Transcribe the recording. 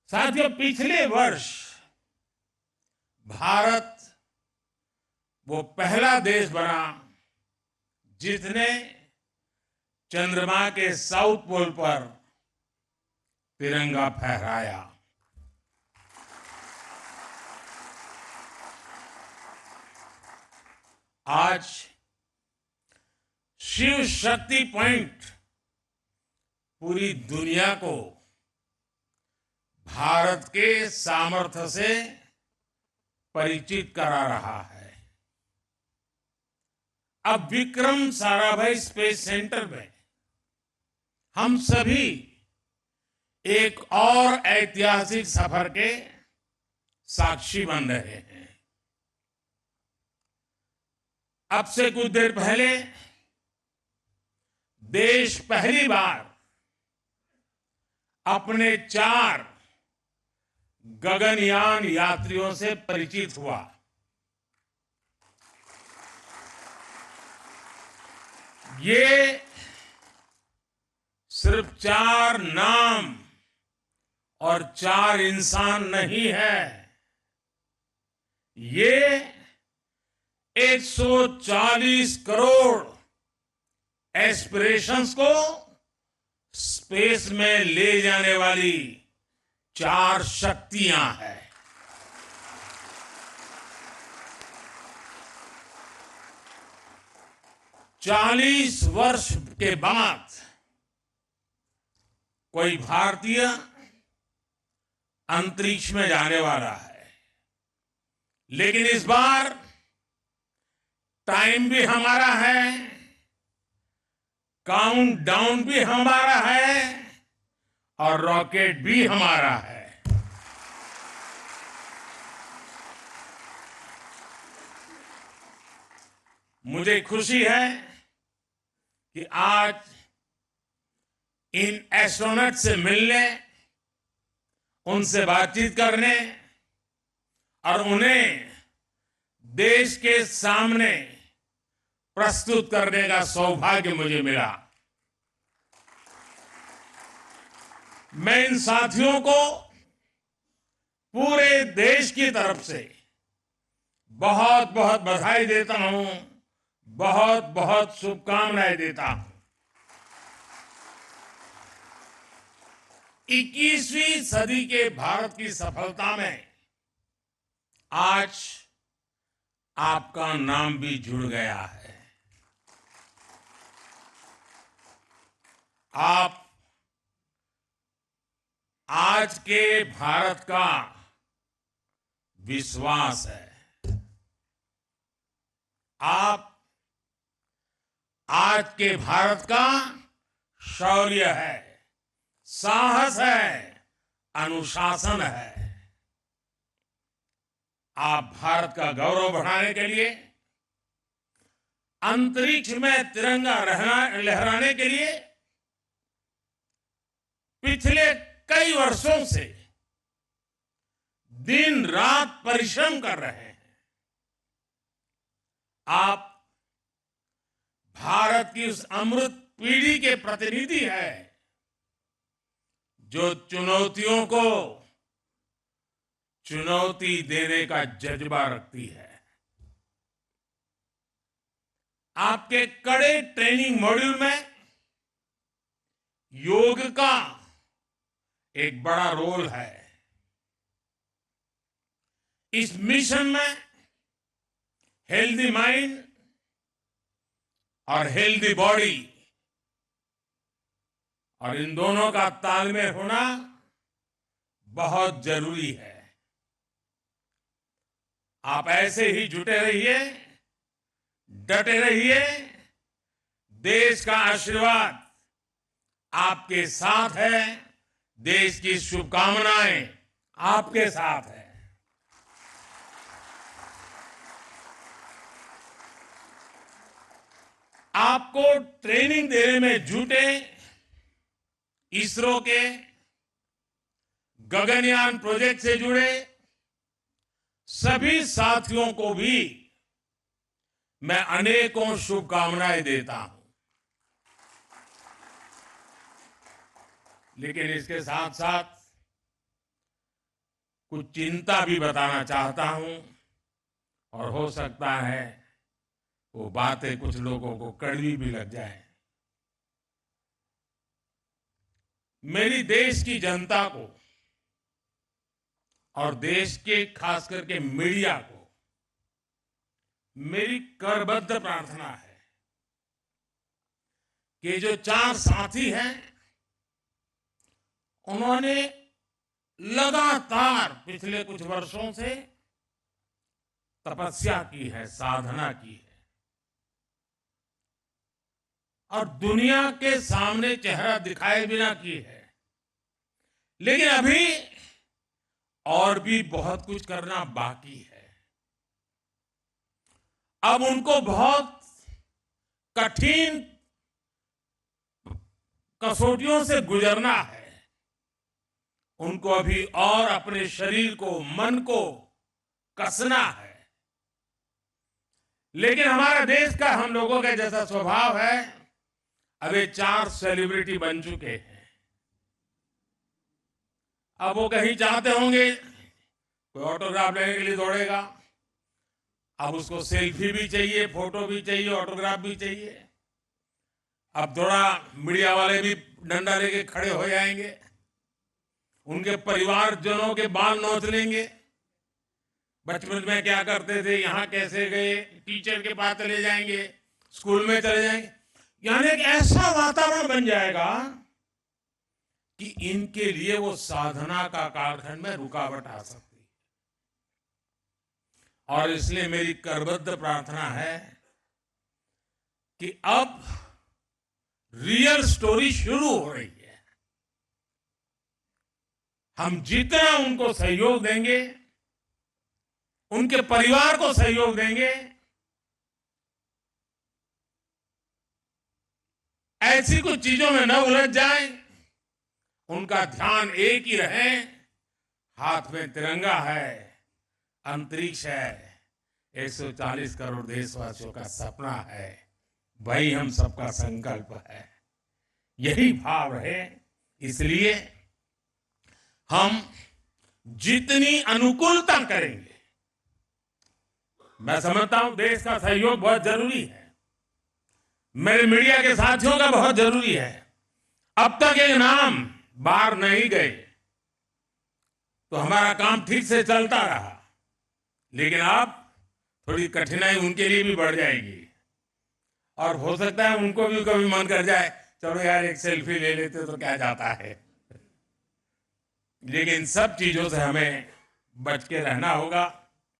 साथियों, पिछले वर्ष भारत वो पहला देश बना जिसने चंद्रमा के साउथ पोल पर तिरंगा फहराया। आज शिव शक्ति पॉइंट पूरी दुनिया को भारत के सामर्थ्य से परिचित करा रहा है। अब विक्रम साराभाई स्पेस सेंटर में हम सभी एक और ऐतिहासिक सफर के साक्षी बन रहे हैं। अब से कुछ देर पहले देश पहली बार अपने 4 गगनयान यात्रियों से परिचित हुआ। ये सिर्फ 4 नाम और 4 इंसान नहीं है, ये 140 करोड़ एस्पिरेशंस को स्पेस में ले जाने वाली 4 शक्तियां हैं। चालीस वर्ष के बाद कोई भारतीय अंतरिक्ष में जाने वाला है, लेकिन इस बार टाइम भी हमारा है, काउंटडाउन भी हमारा है और रॉकेट भी हमारा है। मुझे खुशी है कि आज इन एस्ट्रोनॉट से मिलने, उनसे बातचीत करने और उन्हें देश के सामने प्रस्तुत करने का सौभाग्य मुझे मिला। मैं इन साथियों को पूरे देश की तरफ से बहुत बहुत बधाई देता हूं, बहुत बहुत शुभकामनाएं देता हूं। 21वीं सदी के भारत की सफलता में आज आपका नाम भी जुड़ गया है। आप आज के भारत का विश्वास है, आप आज के भारत का शौर्य है, साहस है, अनुशासन है। आप भारत का गौरव बढ़ाने के लिए, अंतरिक्ष में तिरंगा लहराने के लिए पिछले कई वर्षों से दिन रात परिश्रम कर रहे हैं। आप भारत की उस अमृत पीढ़ी के प्रतिनिधि हैं जो चुनौतियों को चुनौती देने का जज्बा रखती है। आपके कड़े ट्रेनिंग मॉड्यूल में योग का एक बड़ा रोल है। इस मिशन में हेल्दी माइंड और हेल्दी बॉडी और इन दोनों का तालमेल होना बहुत जरूरी है। आप ऐसे ही जुटे रहिए, डटे रहिए। देश का आशीर्वाद आपके साथ है, देश की शुभकामनाएं आपके साथ है। आपको ट्रेनिंग देने में जुटे इसरो के गगनयान प्रोजेक्ट से जुड़े सभी साथियों को भी मैं अनेकों शुभकामनाएं देता हूं। लेकिन इसके साथ साथ कुछ चिंता भी बताना चाहता हूं, और हो सकता है वो बातें कुछ लोगों को कड़वी भी लग जाए। मेरी देश की जनता को और देश के खास करके मीडिया को मेरी करबद्ध प्रार्थना है कि जो 4 साथी हैं, उन्होंने लगातार पिछले कुछ वर्षों से तपस्या की है, साधना की है, और दुनिया के सामने चेहरा दिखाए बिना की है। लेकिन अभी और भी बहुत कुछ करना बाकी है। अब उनको बहुत कठिन कसौटियों से गुजरना है। उनको अभी और अपने शरीर को, मन को कसना है। लेकिन हमारा देश का, हम लोगों का जैसा स्वभाव है, अब ये 4 सेलिब्रिटी बन चुके हैं। अब वो कहीं जाते होंगे, कोई ऑटोग्राफ लेने के लिए दौड़ेगा। अब उसको सेल्फी भी चाहिए, फोटो भी चाहिए, ऑटोग्राफ भी चाहिए। अब थोड़ा मीडिया वाले भी डंडा लेके खड़े हो जाएंगे, उनके परिवारजनों के बाल नोच लेंगे। बचपन में क्या करते थे, यहां कैसे गए, टीचर के पास चले जाएंगे, स्कूल में चले जाएंगे। यानी एक ऐसा वातावरण बन जाएगा कि इनके लिए वो साधना का कालखंड में रुकावट आ सकती है। और इसलिए मेरी करबद्ध प्रार्थना है कि अब रियल स्टोरी शुरू हो रही है। हम जितना उनको सहयोग देंगे, उनके परिवार को सहयोग देंगे, ऐसी कुछ चीजों में न उलझ जाए, उनका ध्यान एक ही रहे, हाथ में तिरंगा है, अंतरिक्ष है, 140 करोड़ देशवासियों का सपना है, वही हम सबका संकल्प है। यही भाव रहे। इसलिए हम जितनी अनुकूलता करेंगे, मैं समझता हूं देश का सहयोग बहुत जरूरी है, मेरे मीडिया के साथियों का बहुत जरूरी है। अब तक एक नाम बाहर नहीं गए तो हमारा काम ठीक से चलता रहा, लेकिन अब थोड़ी कठिनाई उनके लिए भी बढ़ जाएगी, और हो सकता है उनको भी कभी मन कर जाए, चलो यार एक सेल्फी ले लेते तो क्या जाता है। लेकिन सब चीजों से हमें बच के रहना होगा।